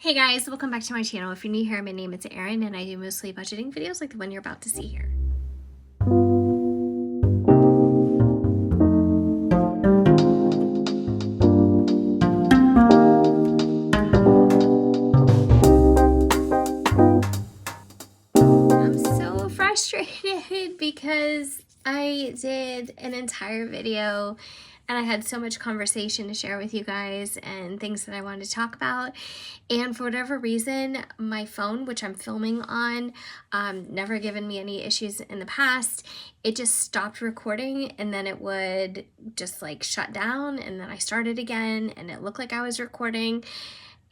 Hey guys, welcome back to my channel. If you're new here, my name is Erin and I do mostly budgeting videos like the one you're about to see here. I'm so frustrated because I did an entire video and I had so much conversation to share with you guys and things that I wanted to talk about. And for whatever reason, my phone, which I'm filming on, never given me any issues in the past, it just stopped recording and then it would just like shut down and then I started again and it looked like I was recording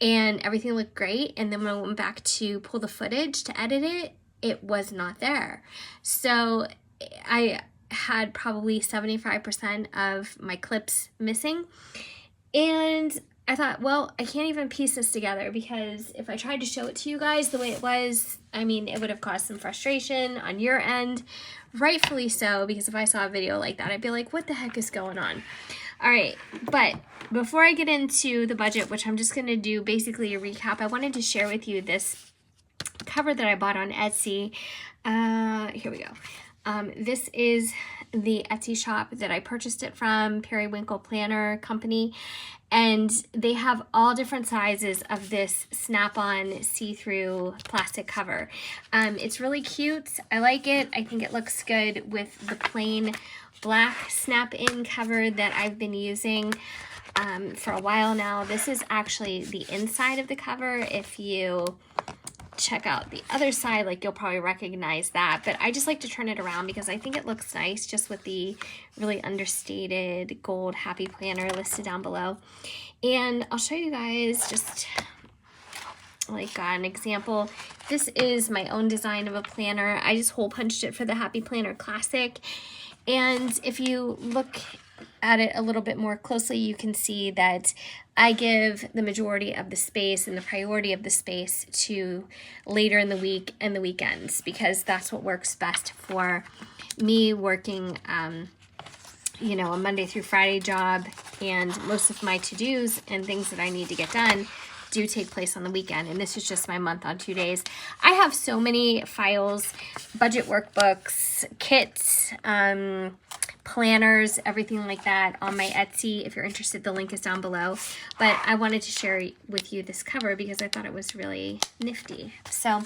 and everything looked great. And then when I went back to pull the footage to edit it, it was not there. So I had probably 75% of my clips missing. And I thought, well, I can't even piece this together because if I tried to show it to you guys the way it was, I mean, it would have caused some frustration on your end, rightfully so, because if I saw a video like that, I'd be like, what the heck is going on? All right, but before I get into the budget, which I'm just going to do basically a recap, I wanted to share with you this cover that I bought on Etsy. Here we go. This is the Etsy shop that I purchased it from, Periwinkle Planner Company, and they have all different sizes of this snap-on see-through plastic cover. It's really cute. I like it. I think it looks good with the plain black snap-in cover that I've been using for a while now. This is actually the inside of the cover. If you check out the other side, like you'll probably recognize that, but I just like to turn it around because I think it looks nice just with the really understated gold happy planner listed down below. And I'll show you guys just like an example. This is my own design of a planner. I just hole punched it for the Happy Planner Classic, and if you look at it a little bit more closely, you can see that I give the majority of the space and the priority of the space to later in the week and the weekends because that's what works best for me working, you know, a Monday through Friday job, and most of my to-dos and things that I need to get done do take place on the weekend, and this is just my month on 2 days. I have so many files, budget workbooks, kits, planners, everything like that on my Etsy. If you're interested, the link is down below. But I wanted to share with you this cover because I thought it was really nifty. So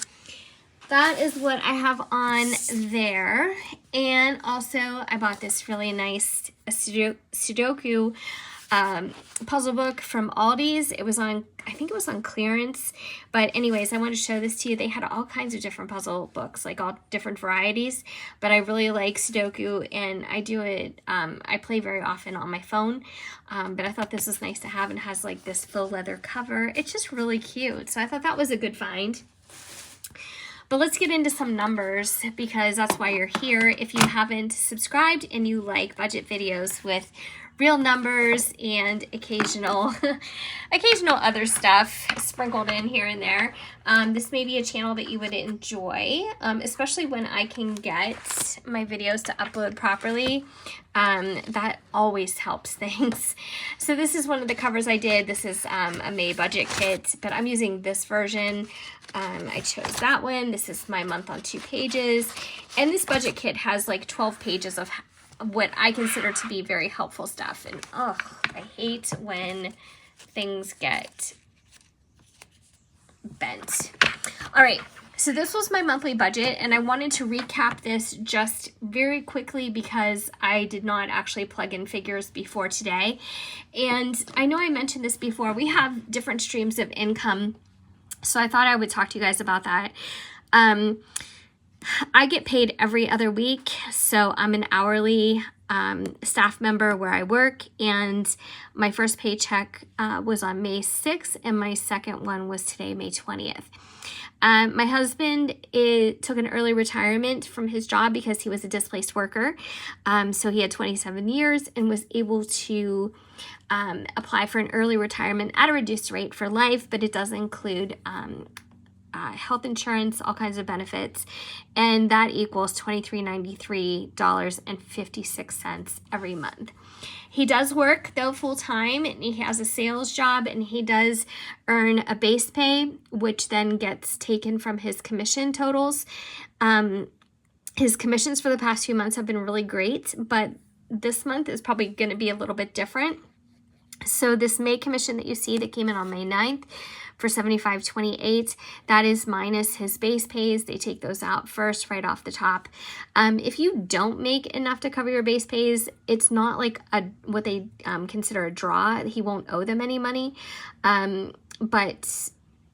that is what I have on there. And also I bought this really nice Sudoku puzzle book from Aldi's. It was on, I think it was on clearance, but anyways, I want to show this to you. They had all kinds of different puzzle books, like all different varieties, but I really like Sudoku and I do it, I play very often on my phone, but I thought this was nice to have, and has like this faux leather cover. It's just really cute, so I thought that was a good find. But let's get into some numbers because that's why you're here. If you haven't subscribed and you like budget videos with real numbers and occasional other stuff sprinkled in here and there, this may be a channel that you would enjoy, especially when I can get my videos to upload properly. That always helps things. So this is one of the covers I did. This is a May budget kit, but I'm using this version. I chose that one. This is my month on 2 pages, and this budget kit has like 12 pages of what I consider to be very helpful stuff. And oh, I hate when things get bent. All right, so this was my monthly budget, and I wanted to recap this just very quickly because I did not actually plug in figures before today. And I know I mentioned this before, we have different streams of income, so I thought I would talk to you guys about that. I get paid every other week, so I'm an hourly staff member where I work, and my first paycheck was on May 6th, and my second one was today, May 20th. My husband took an early retirement from his job because he was a displaced worker, so he had 27 years and was able to apply for an early retirement at a reduced rate for life, but it does include health insurance, all kinds of benefits, and that equals $2393.56 every month. He does work, though, full-time, and he has a sales job, and he does earn a base pay, which then gets taken from his commission totals. His commissions for the past few months have been really great, but this month is probably going to be a little bit different. So this May commission that you see that came in on May 9th for $75.28, that is minus his base pays. They take those out first right off the top. If you don't make enough to cover your base pays, it's not like what they consider a draw. He won't owe them any money, but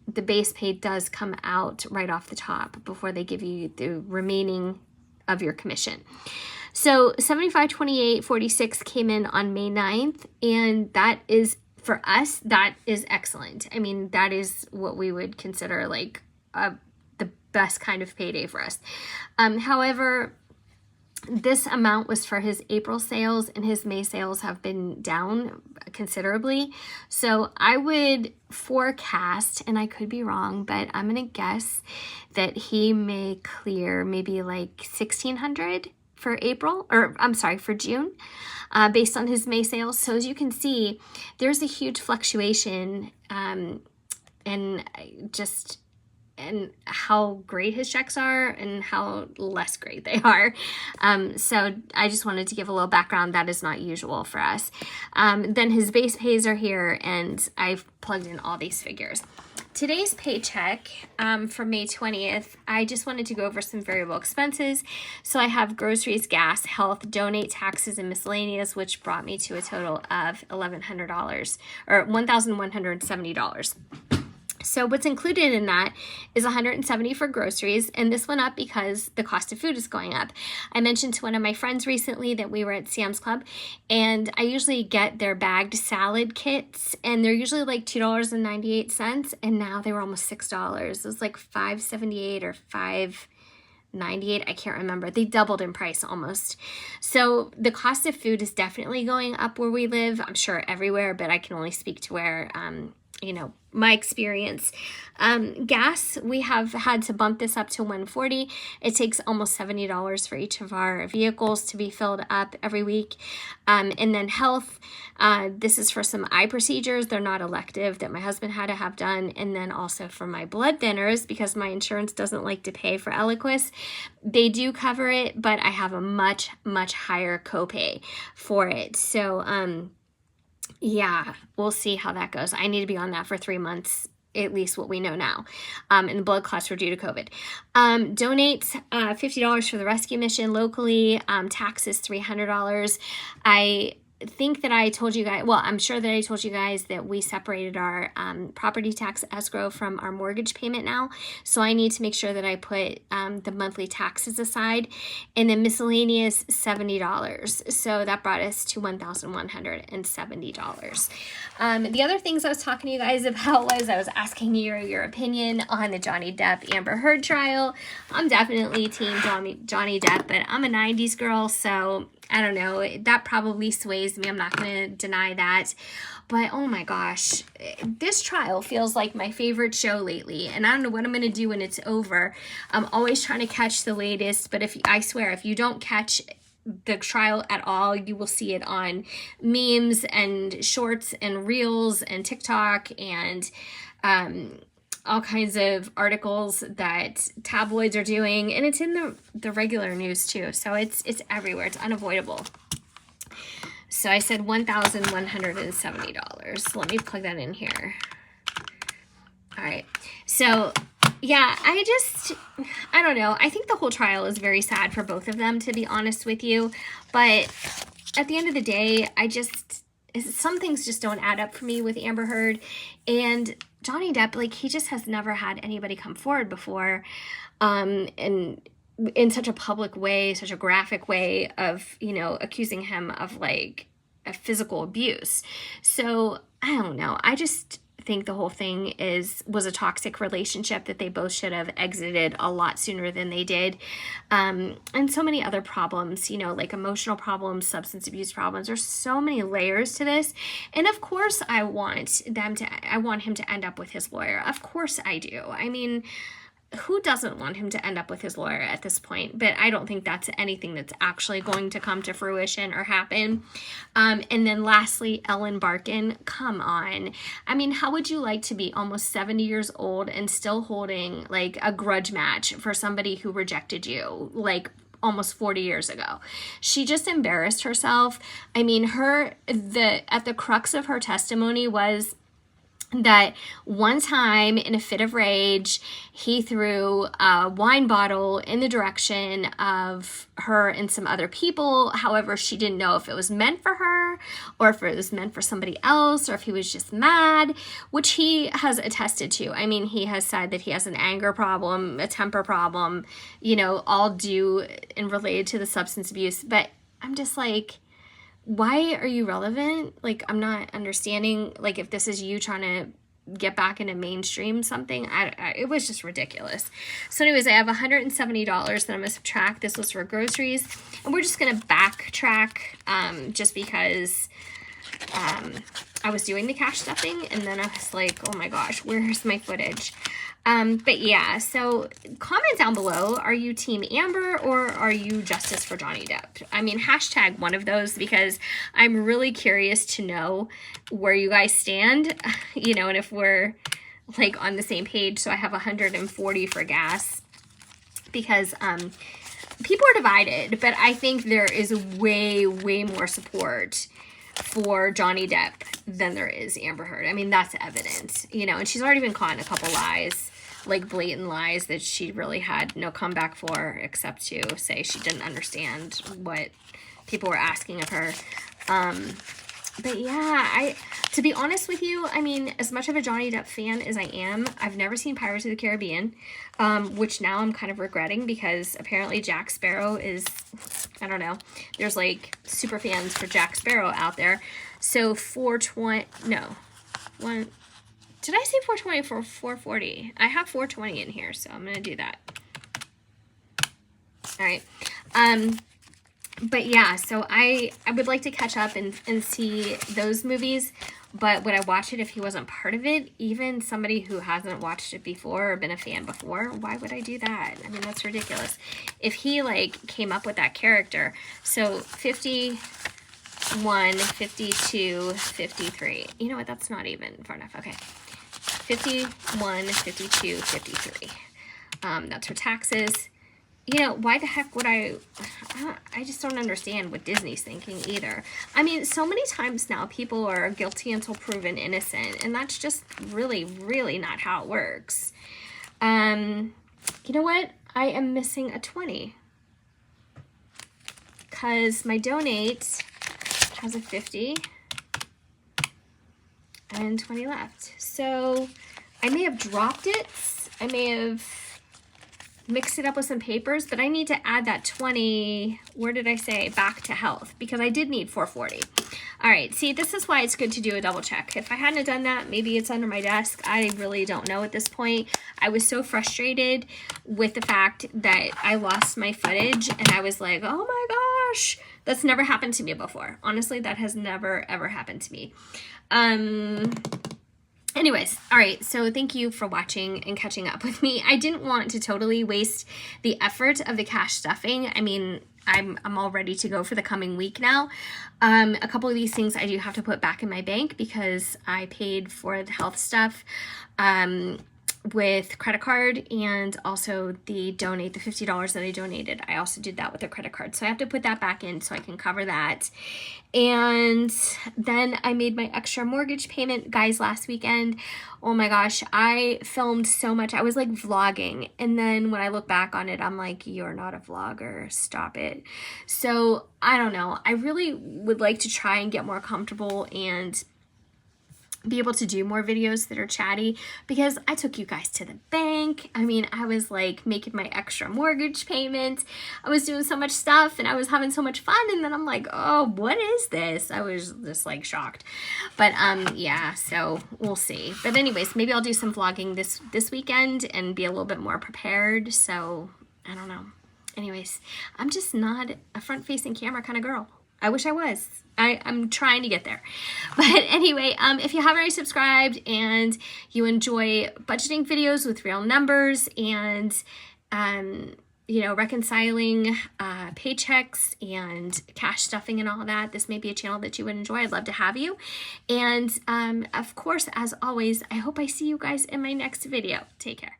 the base pay does come out right off the top before they give you the remaining of your commission. So $75.28.46 came in on May 9th, and that is, for us, that is excellent. I mean, that is what we would consider like the best kind of payday for us. However, this amount was for his April sales, and his May sales have been down considerably. So I would forecast, and I could be wrong, but I'm going to guess that he may clear maybe like $1,600 for April, or I'm sorry, for June, based on his May sales. So as you can see, there's a huge fluctuation and how great his checks are and how less great they are. So I just wanted to give a little background. That is not usual for us. Then his base pays are here, and I've plugged in all these figures. Today's paycheck for May 20th, I just wanted to go over some variable expenses. So I have groceries, gas, health, donate, taxes, and miscellaneous, which brought me to a total of $1,100 or $1,170. So what's included in that is $170 for groceries, and this went up because the cost of food is going up. I mentioned to one of my friends recently that we were at Sam's Club, and I usually get their bagged salad kits, and they're usually like $2.98, and now they were almost $6. It was like $5.78 or $5.98. I can't remember. They doubled in price almost. So the cost of food is definitely going up where we live. I'm sure everywhere, but I can only speak to where my experience. Gas, we have had to bump this up to $140. It takes almost $70 for each of our vehicles to be filled up every week. And then health, this is for some eye procedures. They're not elective, that my husband had to have done. And then also for my blood thinners, because my insurance doesn't like to pay for Eliquis. They do cover it, but I have a much, much higher copay for it. So, yeah, we'll see how that goes. I need to be on that for 3 months, at least what we know now. And the blood clots were due to COVID. Donate $50 for the rescue mission locally. Taxes $300. I think that I told you guys, well, I'm sure that I told you guys that we separated our property tax escrow from our mortgage payment now. So I need to make sure that I put the monthly taxes aside. And then miscellaneous, $70. So that brought us to $1,170. The other things I was talking to you guys about was I was asking your opinion on the Johnny Depp Amber Heard trial. I'm definitely team Johnny Depp, but I'm a 90s girl, so I don't know, that probably sways me. I'm not going to deny that. But oh my gosh, this trial feels like my favorite show lately. And I don't know what I'm going to do when it's over. I'm always trying to catch the latest. But I swear, if you don't catch the trial at all, you will see it on memes and shorts and reels and TikTok and all kinds of articles that tabloids are doing, and it's in the regular news too. So it's everywhere. It's unavoidable. So I said $1,170. Let me plug that in here. All right. So yeah, I don't know. I think the whole trial is very sad for both of them, to be honest with you. But at the end of the day, some things just don't add up for me with Amber Heard. And Johnny Depp, like, he just has never had anybody come forward before, and in such a public way, such a graphic way of, accusing him of, like, a physical abuse. So, I don't know. I just think the whole thing was a toxic relationship that they both should have exited a lot sooner than they did. And so many other problems, you know, like emotional problems, substance abuse problems. There's so many layers to this. And of course I want him to end up with his lawyer. Of course I do. I mean, who doesn't want him to end up with his lawyer at this point? But I don't think that's anything that's actually going to come to fruition or happen. And then lastly, Ellen Barkin, come on. I mean, how would you like to be almost 70 years old and still holding like a grudge match for somebody who rejected you like almost 40 years ago? She just embarrassed herself. I mean, at the crux of her testimony was that one time in a fit of rage, he threw a wine bottle in the direction of her and some other people. However, she didn't know if it was meant for her or if it was meant for somebody else or if he was just mad, which he has attested to. I mean, he has said that he has an anger problem, a temper problem, you know, all due and related to the substance abuse. But I'm just like, why are you relevant? Like, I'm not understanding, like, if this is you trying to get back into mainstream something. It was just ridiculous. So anyways, I have $170 that I'm going to subtract. This was for groceries. And we're just going to backtrack just because I was doing the cash stuffing. And then I was like, oh my gosh, where's my footage? But yeah, so comment down below, are you Team Amber or are you Justice for Johnny Depp? I mean, hashtag one of those, because I'm really curious to know where you guys stand, you know, and if we're like on the same page. So I have 140 for gas because, people are divided, but I think there is way, way more support for Johnny Depp than there is Amber Heard. I mean, that's evident, you know, and she's already been caught in a couple lies, like blatant lies that she really had no comeback for, except to say she didn't understand what people were asking of her. But yeah, to be honest with you, I mean, as much of a Johnny Depp fan as I am, I've never seen Pirates of the Caribbean, which now I'm kind of regretting because apparently Jack Sparrow is, I don't know, there's like super fans for Jack Sparrow out there. So 420, no, did I say 420 for 440? I have 420 in here, so I'm going to do that. All right. But yeah, so I would like to catch up and see those movies, but would I watch it if he wasn't part of it? Even somebody who hasn't watched it before or been a fan before, why would I do that? I mean, that's ridiculous. If he like came up with that character, so 51, 52, 53. You know what? That's not even far enough. Okay. 51, 52, 53. That's for taxes. You know, why the heck would I just don't understand what Disney's thinking either. I mean, so many times now people are guilty until proven innocent, and that's just really, really not how it works. You know what? I am missing a 20 because my donate has a 50 and 20 left. So I may have dropped it. I may have mixed it up with some papers, but I need to add that 20, where did I say, back to health, because I did need 440. All right, see, this is why it's good to do a double check. If I hadn't done that, maybe it's under my desk. I really don't know at this point. I was so frustrated with the fact that I lost my footage, and I was like, oh my gosh, that's never happened to me before. Honestly, that has never, ever happened to me. Anyways, all right, so thank you for watching and catching up with me. I didn't want to totally waste the effort of the cash stuffing. I mean, I'm all ready to go for the coming week now. A couple of these things I do have to put back in my bank because I paid for the health stuff with credit card, and also the $50 that I donated. I also did that with a credit card. So I have to put that back in so I can cover that. And then I made my extra mortgage payment, guys, last weekend. Oh my gosh, I filmed so much. I was like vlogging. And then when I look back on it, I'm like, you're not a vlogger. Stop it. So I don't know. I really would like to try and get more comfortable and be able to do more videos that are chatty, because I took you guys to the bank. bank. I mean, I was like making my extra mortgage payment. I was doing so much stuff and I was having so much fun. And then I'm like, oh, what is this? I was just like shocked. But yeah, so we'll see. But anyways, maybe I'll do some vlogging this weekend and be a little bit more prepared. So I don't know. Anyways, I'm just not a front-facing camera kind of girl. I wish I was. I'm trying to get there. But anyway, if you haven't already subscribed and you enjoy budgeting videos with real numbers and, you know, reconciling paychecks and cash stuffing and all that, this may be a channel that you would enjoy. I'd love to have you. And of course, as always, I hope I see you guys in my next video. Take care.